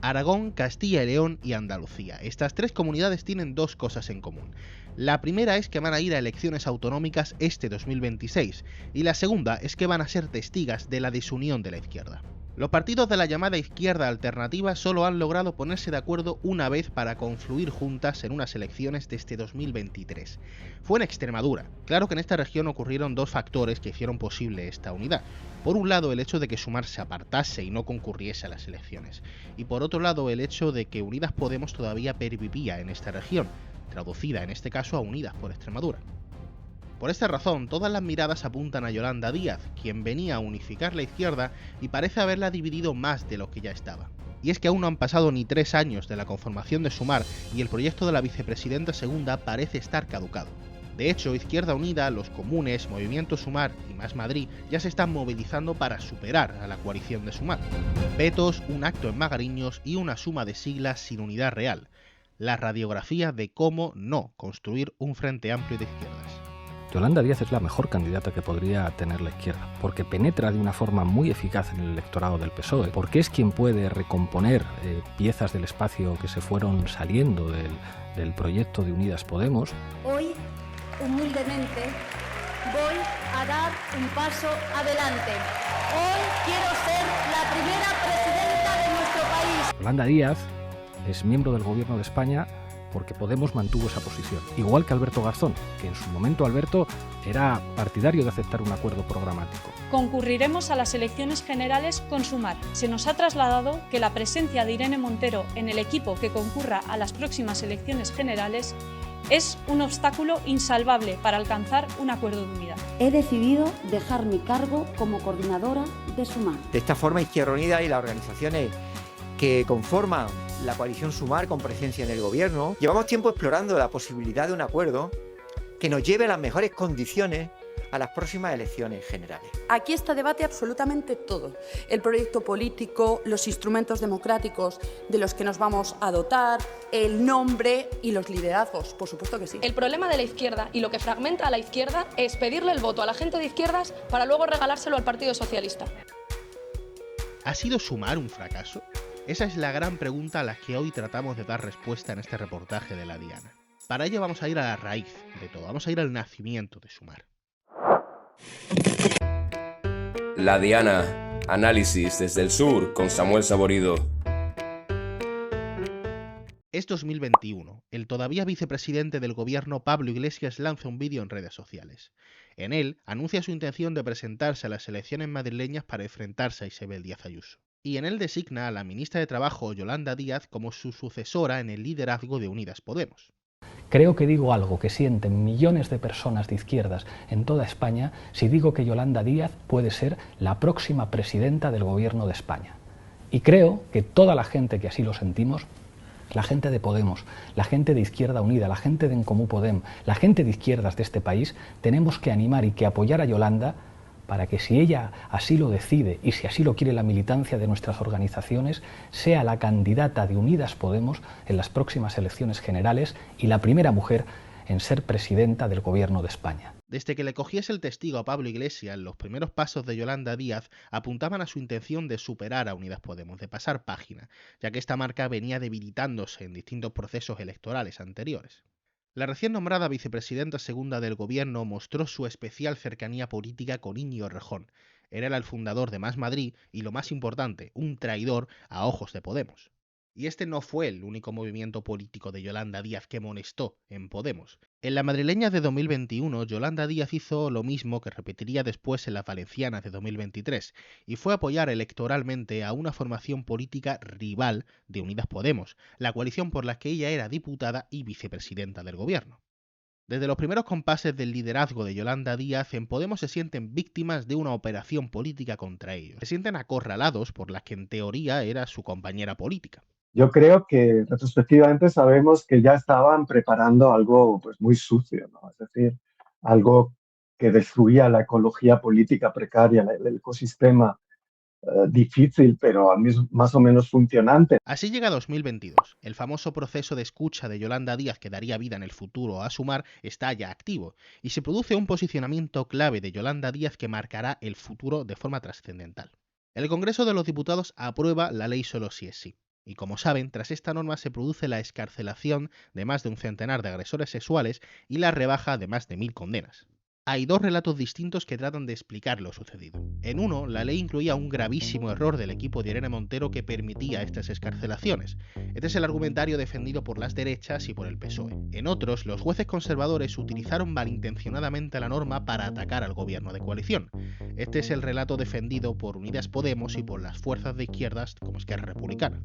Aragón, Castilla y León y Andalucía. Estas tres comunidades tienen dos cosas en común. La primera es que van a ir a elecciones autonómicas este 2026 y la segunda es que van a ser testigos de la desunión de la izquierda. Los partidos de la llamada izquierda alternativa solo han logrado ponerse de acuerdo una vez para confluir juntas en unas elecciones de este 2023. Fue en Extremadura. Claro que en esta región ocurrieron dos factores que hicieron posible esta unidad. Por un lado, el hecho de que Sumar se apartase y no concurriese a las elecciones. Y por otro lado, el hecho de que Unidas Podemos todavía pervivía en esta región, traducida en este caso a Unidas por Extremadura. Por esta razón, todas las miradas apuntan a Yolanda Díaz, quien venía a unificar la izquierda y parece haberla dividido más de lo que ya estaba. Y es que aún no han pasado ni 3 años de la conformación de Sumar y el proyecto de la vicepresidenta segunda parece estar caducado. De hecho, Izquierda Unida, los comunes, Movimiento Sumar y Más Madrid ya se están movilizando para superar a la coalición de Sumar. Vetos, un acto en Magariños y una suma de siglas sin unidad real. La radiografía de cómo no construir un frente amplio de izquierdas. Yolanda Díaz es la mejor candidata que podría tener la izquierda, porque penetra de una forma muy eficaz en el electorado del PSOE, porque es quien puede recomponer piezas del espacio que se fueron saliendo del proyecto de Unidas Podemos. Hoy, humildemente, voy a dar un paso adelante. Hoy quiero ser la primera presidenta de nuestro país. Yolanda Díaz es miembro del Gobierno de España porque Podemos mantuvo esa posición. Igual que Alberto Garzón, que en su momento Alberto era partidario de aceptar un acuerdo programático. Concurriremos a las elecciones generales con Sumar. Se nos ha trasladado que la presencia de Irene Montero en el equipo que concurra a las próximas elecciones generales es un obstáculo insalvable para alcanzar un acuerdo de unidad. He decidido dejar mi cargo como coordinadora de Sumar. De esta forma, Izquierda Unida y las organizaciones que conforman la coalición Sumar con presencia en el gobierno, llevamos tiempo explorando la posibilidad de un acuerdo que nos lleve a las mejores condiciones a las próximas elecciones generales. Aquí está debate absolutamente todo. El proyecto político, los instrumentos democráticos de los que nos vamos a dotar, el nombre y los liderazgos, por supuesto que sí. El problema de la izquierda y lo que fragmenta a la izquierda es pedirle el voto a la gente de izquierdas para luego regalárselo al Partido Socialista. ¿Ha sido Sumar un fracaso? Esa es la gran pregunta a la que hoy tratamos de dar respuesta en este reportaje de La Diana. Para ello vamos a ir a la raíz de todo, vamos a ir al nacimiento de Sumar. La Diana, análisis desde el sur con Samuel Saborido. Es 2021. El todavía vicepresidente del gobierno Pablo Iglesias lanza un vídeo en redes sociales. En él anuncia su intención de presentarse a las elecciones madrileñas para enfrentarse a Isabel Díaz Ayuso. Y en él designa a la ministra de Trabajo, Yolanda Díaz, como su sucesora en el liderazgo de Unidas Podemos. Creo que digo algo que sienten millones de personas de izquierdas en toda España si digo que Yolanda Díaz puede ser la próxima presidenta del Gobierno de España. Y creo que toda la gente que así lo sentimos, la gente de Podemos, la gente de Izquierda Unida, la gente de En Comú Podem, la gente de izquierdas de este país, tenemos que animar y que apoyar a Yolanda para que, si ella así lo decide y si así lo quiere la militancia de nuestras organizaciones, sea la candidata de Unidas Podemos en las próximas elecciones generales y la primera mujer en ser presidenta del Gobierno de España. Desde que le cogiese el testigo a Pablo Iglesias, los primeros pasos de Yolanda Díaz apuntaban a su intención de superar a Unidas Podemos, de pasar página, ya que esta marca venía debilitándose en distintos procesos electorales anteriores. La recién nombrada vicepresidenta segunda del gobierno mostró su especial cercanía política con Íñigo Errejón. Era el fundador de Más Madrid y, lo más importante, un traidor a ojos de Podemos. Y este no fue el único movimiento político de Yolanda Díaz que molestó en Podemos. En la madrileña de 2021, Yolanda Díaz hizo lo mismo que repetiría después en las valencianas de 2023, y fue apoyar electoralmente a una formación política rival de Unidas Podemos, la coalición por la que ella era diputada y vicepresidenta del gobierno. Desde los primeros compases del liderazgo de Yolanda Díaz, en Podemos se sienten víctimas de una operación política contra ellos. Se sienten acorralados por la que en teoría era su compañera política. Yo creo que retrospectivamente sabemos que ya estaban preparando algo pues, muy sucio, ¿no? Es decir, algo que destruía la ecología política precaria, el ecosistema difícil, pero más o menos funcionante. Así llega 2022. El famoso proceso de escucha de Yolanda Díaz que daría vida en el futuro a Sumar está ya activo, y se produce un posicionamiento clave de Yolanda Díaz que marcará el futuro de forma trascendental. El Congreso de los Diputados aprueba la ley Solo si es sí. Y como saben, tras esta norma se produce la excarcelación de más de un centenar de agresores sexuales y la rebaja de más de 1000 condenas. Hay dos relatos distintos que tratan de explicar lo sucedido. En uno, la ley incluía un gravísimo error del equipo de Irene Montero que permitía estas excarcelaciones. Este es el argumentario defendido por las derechas y por el PSOE. En otros, los jueces conservadores utilizaron malintencionadamente la norma para atacar al gobierno de coalición. Este es el relato defendido por Unidas Podemos y por las fuerzas de izquierdas como Esquerra Republicana.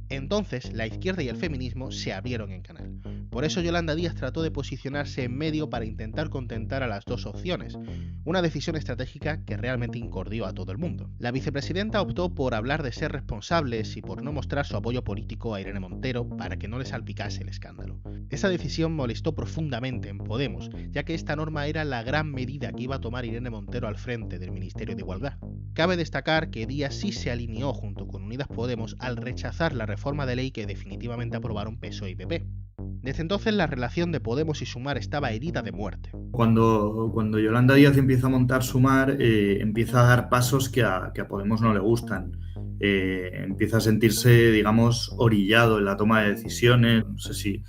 Entonces, la izquierda y el feminismo se abrieron en canal. Por eso Yolanda Díaz trató de posicionarse en medio para intentar contentar a las dos opciones, una decisión estratégica que realmente incordió a todo el mundo. La vicepresidenta optó por hablar de ser responsables y por no mostrar su apoyo político a Irene Montero para que no le salpicase el escándalo. Esa decisión molestó profundamente en Podemos, ya que esta norma era la gran medida que iba a tomar Irene Montero al frente del Ministerio de Igualdad. Cabe destacar que Díaz sí se alineó junto con Unidas Podemos al rechazar la reforma de ley que definitivamente aprobaron PSOE y PP. Desde entonces la relación de Podemos y Sumar estaba herida de muerte. Cuando Yolanda Díaz empieza a montar Sumar, empieza a dar pasos que a Podemos no le gustan. Empieza a sentirse, digamos, orillado en la toma de decisiones. No sé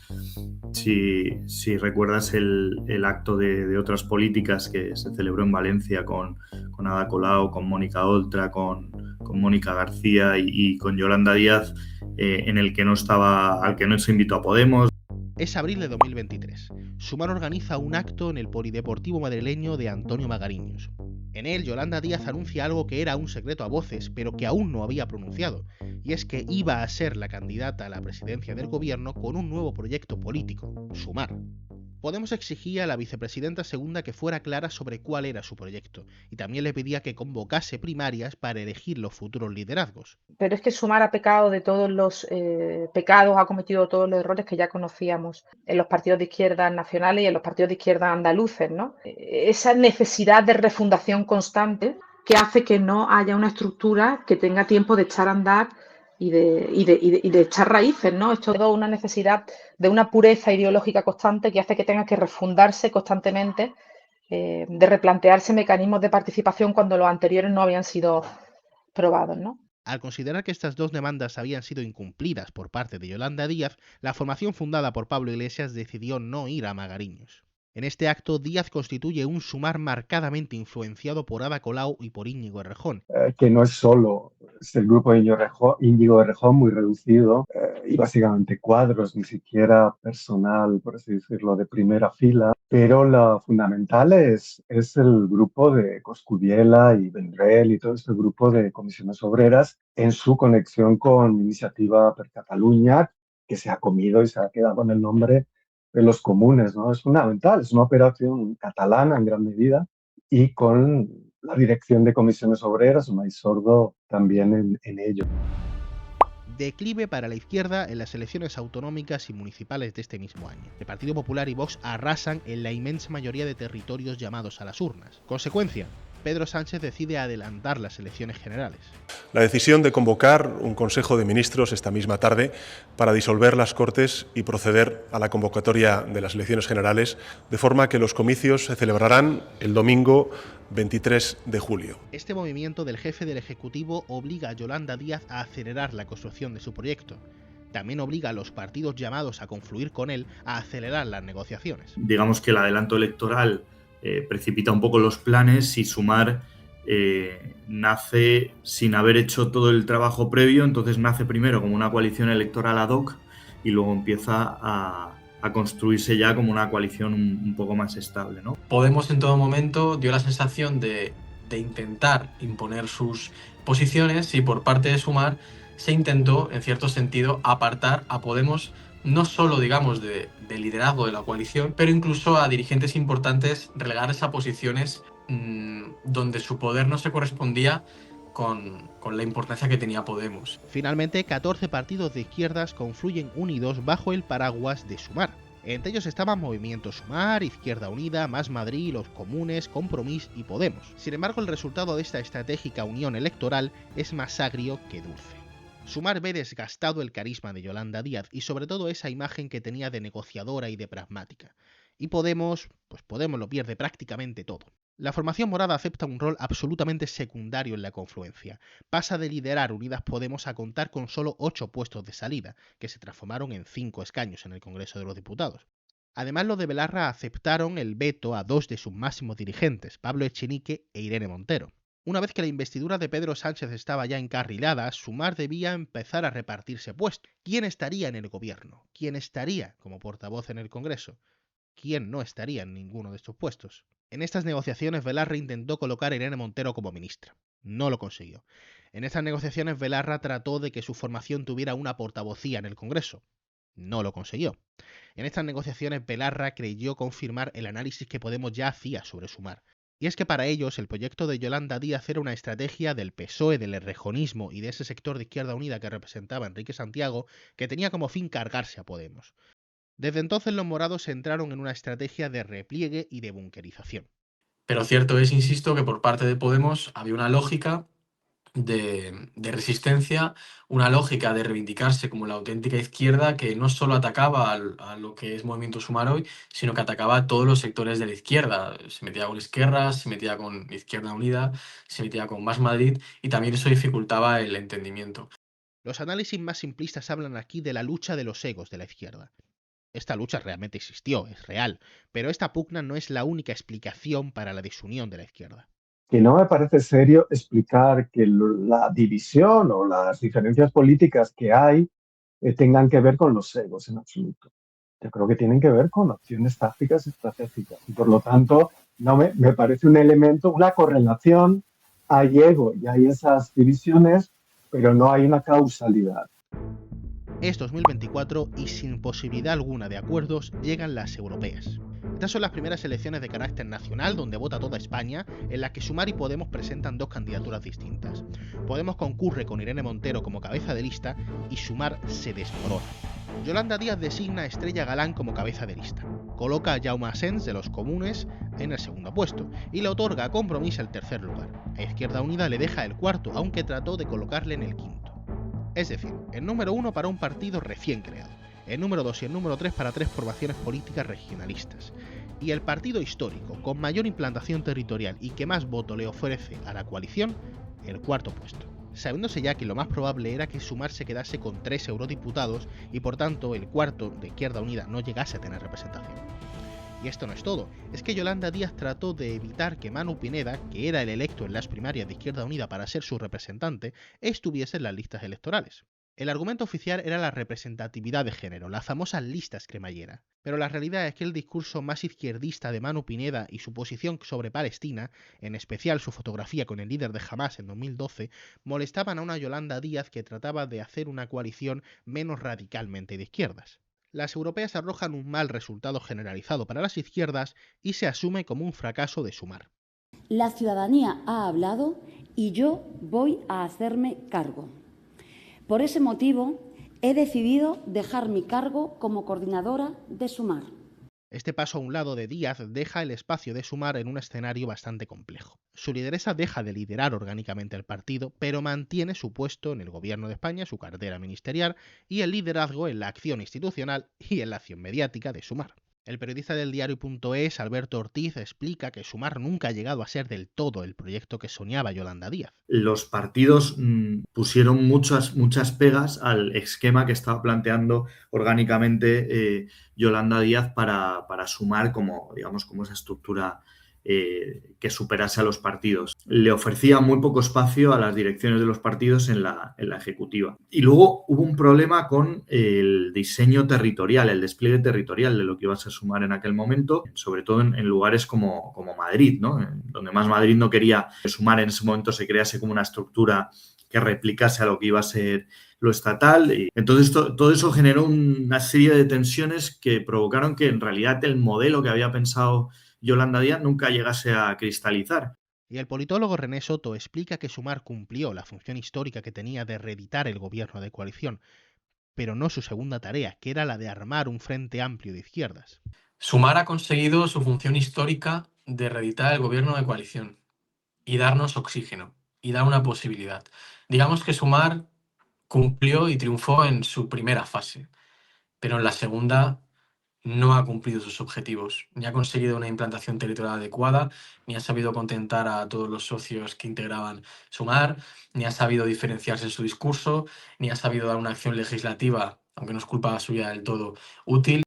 si recuerdas el acto de otras políticas que se celebró en Valencia con Ada Colau, con Mónica Oltra, con Mónica García y con Yolanda Díaz, en el que al que no se invitó a Podemos. Es abril de 2023. Sumar organiza un acto en el polideportivo madrileño de Antonio Magariños. En él, Yolanda Díaz anuncia algo que era un secreto a voces, pero que aún no había pronunciado, y es que iba a ser la candidata a la presidencia del gobierno con un nuevo proyecto político, Sumar. Podemos exigía a la vicepresidenta segunda que fuera clara sobre cuál era su proyecto, y también le pedía que convocase primarias para elegir los futuros liderazgos. Pero es que Sumar ha pecado de todos los pecados, ha cometido todos los errores que ya conocíamos en los partidos de izquierda nacionales y en los partidos de izquierda andaluces, ¿no? Esa necesidad de refundación constante que hace que no haya una estructura que tenga tiempo de echar a andar y de echar raíces, ¿no? Esto es una necesidad de una pureza ideológica constante que hace que tenga que refundarse constantemente, de replantearse mecanismos de participación cuando los anteriores no habían sido probados, ¿no? Al considerar que estas dos demandas habían sido incumplidas por parte de Yolanda Díaz, la formación fundada por Pablo Iglesias decidió no ir a Magariños. En este acto, Díaz constituye un Sumar marcadamente influenciado por Ada Colau y por Íñigo Errejón. Que no es solo el grupo de Íñigo Errejón, muy reducido, y básicamente cuadros, ni siquiera personal, por así decirlo, de primera fila, pero lo fundamental es el grupo de Coscubiela y Vendrell y todo este grupo de comisiones obreras en su conexión con Iniciativa per Catalunya, que se ha comido y se ha quedado con el nombre de los comunes, ¿no? Es fundamental, es una operación catalana en gran medida y con la dirección de comisiones obreras, Unai Sordo también en ello. Declive para la izquierda en las elecciones autonómicas y municipales de este mismo año. El Partido Popular y Vox arrasan en la inmensa mayoría de territorios llamados a las urnas. Consecuencia, Pedro Sánchez decide adelantar las elecciones generales. La decisión de convocar un Consejo de Ministros esta misma tarde para disolver las Cortes y proceder a la convocatoria de las elecciones generales, de forma que los comicios se celebrarán el domingo 23 de julio. Este movimiento del jefe del Ejecutivo obliga a Yolanda Díaz a acelerar la construcción de su proyecto. También obliga a los partidos llamados a confluir con él a acelerar las negociaciones. Digamos que el adelanto electoral precipita un poco los planes y Sumar nace sin haber hecho todo el trabajo previo, entonces nace primero como una coalición electoral ad hoc y luego empieza a construirse ya como una coalición un poco más estable, ¿no? Podemos en todo momento dio la sensación de intentar imponer sus posiciones y por parte de Sumar se intentó, en cierto sentido, apartar a Podemos no solo, digamos, de liderazgo de la coalición, pero incluso a dirigentes importantes relegarles a posiciones donde su poder no se correspondía con la importancia que tenía Podemos. Finalmente, 14 partidos de izquierdas confluyen unidos bajo el paraguas de Sumar. Entre ellos estaban Movimiento Sumar, Izquierda Unida, Más Madrid, Los Comunes, Compromís y Podemos. Sin embargo, el resultado de esta estratégica unión electoral es más agrio que dulce. Sumar ve desgastado el carisma de Yolanda Díaz y sobre todo esa imagen que tenía de negociadora y de pragmática. Y Podemos lo pierde prácticamente todo. La formación morada acepta un rol absolutamente secundario en la confluencia. Pasa de liderar Unidas Podemos a contar con solo 8 puestos de salida, que se transformaron en 5 escaños en el Congreso de los Diputados. Además, los de Belarra aceptaron el veto a 2 de sus máximos dirigentes, Pablo Echenique e Irene Montero. Una vez que la investidura de Pedro Sánchez estaba ya encarrilada, Sumar debía empezar a repartirse puestos. ¿Quién estaría en el gobierno? ¿Quién estaría como portavoz en el Congreso? ¿Quién no estaría en ninguno de estos puestos? En estas negociaciones, Belarra intentó colocar a Irene Montero como ministra. No lo consiguió. En estas negociaciones, Belarra trató de que su formación tuviera una portavocía en el Congreso. No lo consiguió. En estas negociaciones, Belarra creyó confirmar el análisis que Podemos ya hacía sobre Sumar. Y es que para ellos el proyecto de Yolanda Díaz era una estrategia del PSOE, del errejonismo y de ese sector de Izquierda Unida que representaba Enrique Santiago, que tenía como fin cargarse a Podemos. Desde entonces los morados entraron en una estrategia de repliegue y de bunkerización. Pero cierto es, insisto, que por parte de Podemos había una lógica de resistencia, una lógica de reivindicarse como la auténtica izquierda que no solo atacaba a lo que es Movimiento Sumar hoy, sino que atacaba a todos los sectores de la izquierda. Se metía con Esquerra, se metía con Izquierda Unida, se metía con Más Madrid y también eso dificultaba el entendimiento. Los análisis más simplistas hablan aquí de la lucha de los egos de la izquierda. Esta lucha realmente existió, es real, pero esta pugna no es la única explicación para la desunión de la izquierda. Que no me parece serio explicar que la división o las diferencias políticas que hay tengan que ver con los egos en absoluto. Yo creo que tienen que ver con opciones tácticas estratégicas. Y por lo tanto, no me parece un elemento, una correlación. Hay ego y hay esas divisiones, pero no hay una causalidad. Es 2024 y sin posibilidad alguna de acuerdos llegan las europeas. Estas son las primeras elecciones de carácter nacional donde vota toda España, en las que Sumar y Podemos presentan dos candidaturas distintas. Podemos concurre con Irene Montero como cabeza de lista y Sumar se desmorona. Yolanda Díaz designa a Estrella Galán como cabeza de lista. Coloca a Jaume Asens de los Comunes en el segundo puesto y le otorga a Compromís el tercer lugar. A Izquierda Unida le deja el cuarto, aunque trató de colocarle en el quinto. Es decir, el número 1 para un partido recién creado, el número 2 y el número 3 para 3 formaciones políticas regionalistas, y el partido histórico con mayor implantación territorial y que más voto le ofrece a la coalición, el cuarto puesto. Sabiéndose ya que lo más probable era que Sumar se quedase con 3 eurodiputados y por tanto el cuarto de Izquierda Unida no llegase a tener representación. Y esto no es todo, es que Yolanda Díaz trató de evitar que Manu Pineda, que era el electo en las primarias de Izquierda Unida para ser su representante, estuviese en las listas electorales. El argumento oficial era la representatividad de género, las famosas listas cremallera. Pero la realidad es que el discurso más izquierdista de Manu Pineda y su posición sobre Palestina, en especial su fotografía con el líder de Hamás en 2012, molestaban a una Yolanda Díaz que trataba de hacer una coalición menos radicalmente de izquierdas. Las europeas arrojan un mal resultado generalizado para las izquierdas y se asume como un fracaso de Sumar. La ciudadanía ha hablado y yo voy a hacerme cargo. Por ese motivo, he decidido dejar mi cargo como coordinadora de Sumar. Este paso a un lado de Díaz deja el espacio de Sumar en un escenario bastante complejo. Su lideresa deja de liderar orgánicamente el partido, pero mantiene su puesto en el gobierno de España, su cartera ministerial y el liderazgo en la acción institucional y en la acción mediática de Sumar. El periodista del diario.es, Alberto Ortiz, explica que Sumar nunca ha llegado a ser del todo el proyecto que soñaba Yolanda Díaz. Los partidos pusieron muchas pegas al esquema que estaba planteando orgánicamente Yolanda Díaz para Sumar como esa estructura que superase a los partidos. Le ofrecía muy poco espacio a las direcciones de los partidos en la ejecutiva. Y luego hubo un problema con el diseño territorial, el despliegue territorial de lo que iba a ser Sumar en aquel momento, sobre todo en lugares como Madrid, ¿no? Donde Más Madrid no quería que Sumar en ese momento se crease como una estructura que replicase a lo que iba a ser lo estatal. Y entonces todo eso generó una serie de tensiones que provocaron que en realidad el modelo que había pensado Yolanda Díaz nunca llegase a cristalizar. Y el politólogo René Soto explica que Sumar cumplió la función histórica que tenía de reeditar el gobierno de coalición, pero no su segunda tarea, que era la de armar un frente amplio de izquierdas. Sumar ha conseguido su función histórica de reeditar el gobierno de coalición y darnos oxígeno y dar una posibilidad. Digamos que Sumar cumplió y triunfó en su primera fase, pero en la segunda no ha cumplido sus objetivos, ni ha conseguido una implantación territorial adecuada, ni ha sabido contentar a todos los socios que integraban Sumar, ni ha sabido diferenciarse en su discurso, ni ha sabido dar una acción legislativa, aunque no es culpa suya del todo, útil.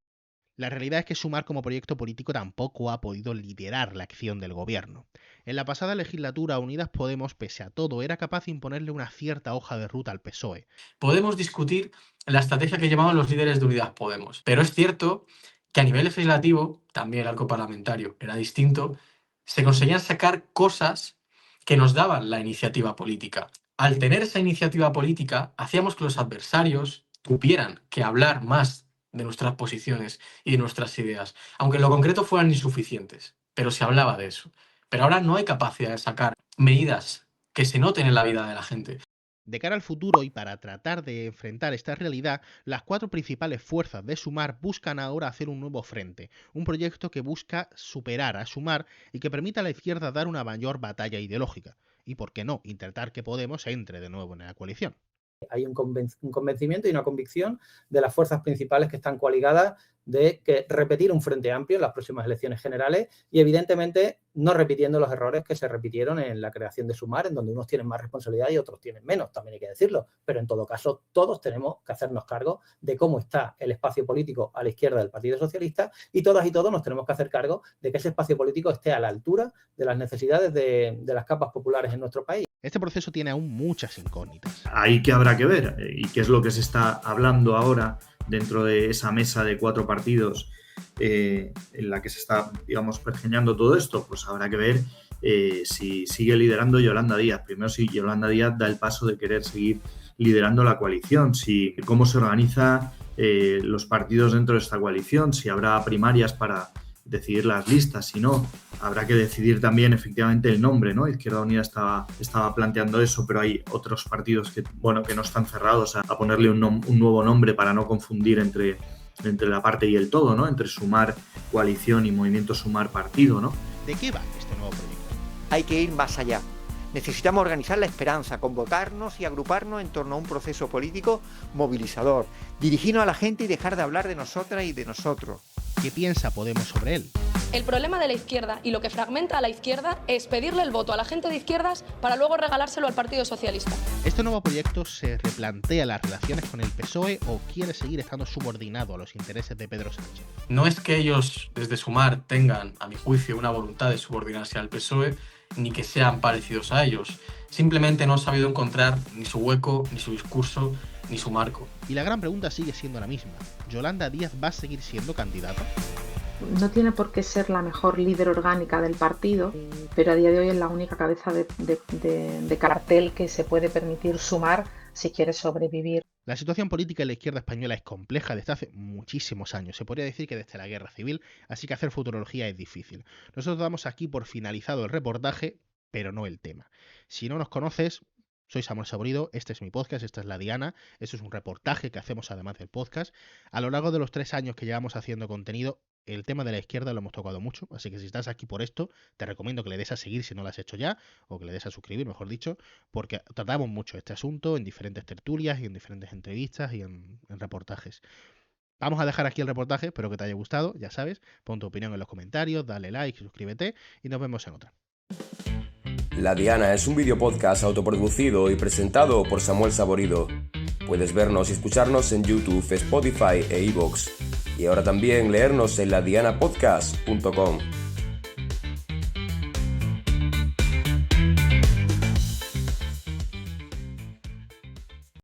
La realidad es que Sumar como proyecto político tampoco ha podido liderar la acción del gobierno. En la pasada legislatura, Unidas Podemos, pese a todo, era capaz de imponerle una cierta hoja de ruta al PSOE. Podemos discutir la estrategia que llevaban los líderes de Unidas Podemos, pero es cierto que a nivel legislativo, también el arco parlamentario era distinto, se conseguían sacar cosas que nos daban la iniciativa política. Al tener esa iniciativa política, hacíamos que los adversarios tuvieran que hablar más de nuestras posiciones y de nuestras ideas, aunque en lo concreto fueran insuficientes, pero se hablaba de eso. Pero ahora no hay capacidad de sacar medidas que se noten en la vida de la gente. De cara al futuro y para tratar de enfrentar esta realidad, las 4 principales fuerzas de Sumar buscan ahora hacer un nuevo frente, un proyecto que busca superar a Sumar y que permita a la izquierda dar una mayor batalla ideológica. Y, por qué no, intentar que Podemos entre de nuevo en la coalición. Hay un convencimiento y una convicción de las fuerzas principales que están coaligadas de que repetir un frente amplio en las próximas elecciones generales y, evidentemente, no repitiendo los errores que se repitieron en la creación de Sumar, en donde unos tienen más responsabilidad y otros tienen menos, también hay que decirlo. Pero, en todo caso, todos tenemos que hacernos cargo de cómo está el espacio político a la izquierda del Partido Socialista y todas y todos nos tenemos que hacer cargo de que ese espacio político esté a la altura de las necesidades de las capas populares en nuestro país. Este proceso tiene aún muchas incógnitas. Ahí que habrá que ver, y qué es lo que se está hablando ahora dentro de esa mesa de 4 partidos en la que se está, digamos, pergeñando todo esto, pues habrá que ver si sigue liderando Yolanda Díaz. Primero, si Yolanda Díaz da el paso de querer seguir liderando la coalición, cómo se organizan los partidos dentro de esta coalición, si habrá primarias para decidir las listas, si no, habrá que decidir también efectivamente el nombre, ¿no? Izquierda Unida estaba planteando eso, pero hay otros partidos que no están cerrados a ponerle un nuevo nombre para no confundir entre la parte y el todo, ¿no? Entre Sumar Coalición y Movimiento Sumar Partido, ¿no? ¿De qué va este nuevo proyecto? Hay que ir más allá. Necesitamos organizar la esperanza, convocarnos y agruparnos en torno a un proceso político movilizador, dirigirnos a la gente y dejar de hablar de nosotras y de nosotros. ¿Qué piensa Podemos sobre él? El problema de la izquierda y lo que fragmenta a la izquierda es pedirle el voto a la gente de izquierdas para luego regalárselo al Partido Socialista. ¿Este nuevo proyecto se replantea las relaciones con el PSOE o quiere seguir estando subordinado a los intereses de Pedro Sánchez? No es que ellos desde Sumar tengan, a mi juicio, una voluntad de subordinarse al PSOE, ni que sean parecidos a ellos. Simplemente no han sabido encontrar ni su hueco, ni su discurso, ni su marco. Y la gran pregunta sigue siendo la misma. ¿Yolanda Díaz va a seguir siendo candidata? No tiene por qué ser la mejor líder orgánica del partido, pero a día de hoy es la única cabeza de cartel que se puede permitir Sumar si quiere sobrevivir. La situación política en la izquierda española es compleja desde hace muchísimos años. Se podría decir que desde la Guerra Civil, así que hacer futurología es difícil. Nosotros damos aquí por finalizado el reportaje, pero no el tema. Si no nos conoces, soy Samuel Saborido, este es mi podcast, esta es La Diana, esto es un reportaje que hacemos además del podcast. A lo largo de los 3 años que llevamos haciendo contenido, el tema de la izquierda lo hemos tocado mucho, así que si estás aquí por esto, te recomiendo que le des a seguir si no lo has hecho ya, o que le des a suscribir, mejor dicho, porque tratamos mucho este asunto en diferentes tertulias y en diferentes entrevistas y en reportajes. Vamos a dejar aquí el reportaje, espero que te haya gustado, ya sabes, pon tu opinión en los comentarios, dale like, suscríbete y nos vemos en otra. La Diana es un videopodcast autoproducido y presentado por Samuel Saborido. Puedes vernos y escucharnos en YouTube, Spotify e iVoox. Y ahora también leernos en ladianapodcast.com.